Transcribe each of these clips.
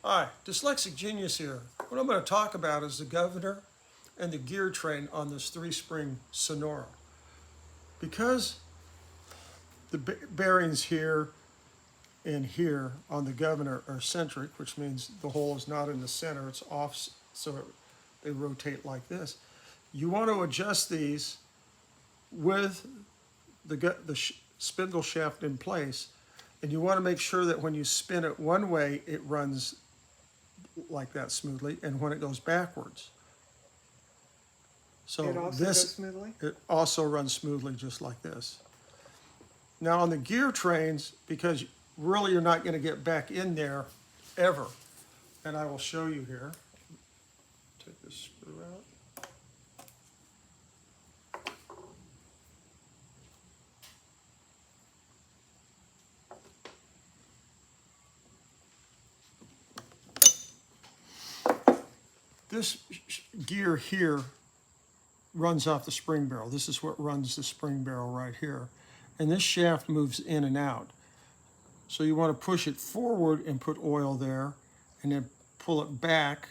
Hi, Dyslexic Genius here. What I'm going to talk about is the governor and the gear train on this 3-spring Sonora. Because the bearings here and here on the governor are centric, which means the hole is not in the center, it's off, so they rotate like this. You want to adjust these with the spindle shaft in place, and you want to make sure that when you spin it one way, it runs like that smoothly, and when it goes backwards. So It also goes smoothly? It also runs smoothly just like this. Now on the gear trains, because really you're not going to get back in there ever, and I will show you here. Take this screw out. This gear here runs off the spring barrel. This is what runs the spring barrel right here. And this shaft moves in and out. So you want to push it forward and put oil there, and then pull it back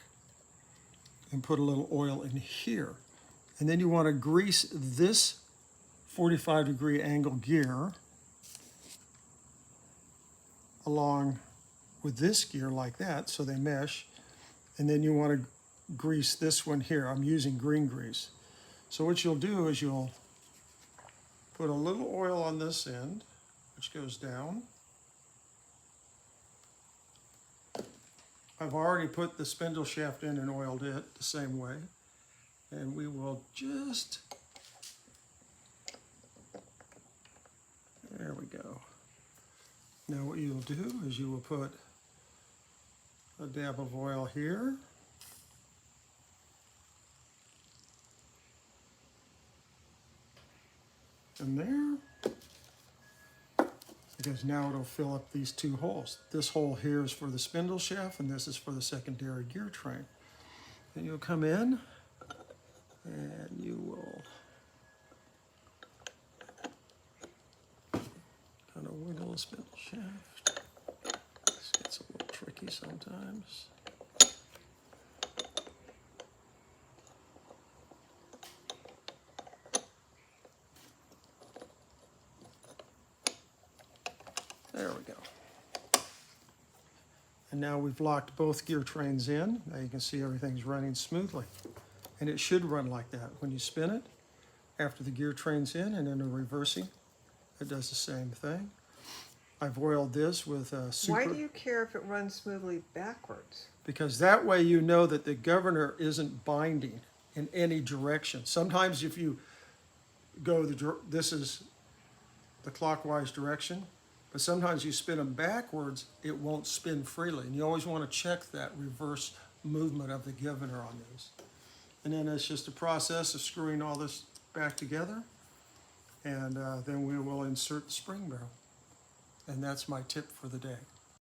and put a little oil in here. And then you want to grease this 45-degree angle gear along with this gear like that, so they mesh. And then you want to grease this one here. I'm using green grease. So what you'll do is you'll put a little oil on this end, which goes down. I've already put the spindle shaft in and oiled it the same way. And we will just, there we go. Now what you'll do is you will put a dab of oil here. And there, because now it'll fill up these two holes. This hole here is for the spindle shaft, and this is for the secondary gear train. Then you'll come in, and you will kind of wiggle the spindle shaft. This gets a little tricky sometimes. There we go. And now we've locked both gear trains in. Now you can see everything's running smoothly. And it should run like that. When you spin it, after the gear train's in and then the reversing, it does the same thing. I've oiled this with a super... Why do you care if it runs smoothly backwards? Because that way you know that the governor isn't binding in any direction. Sometimes if you go, this is the clockwise direction, but sometimes you spin them backwards, it won't spin freely. And you always want to check that reverse movement of the governor on these. And then it's just a process of screwing all this back together, and then we will insert the spring barrel. And that's my tip for the day.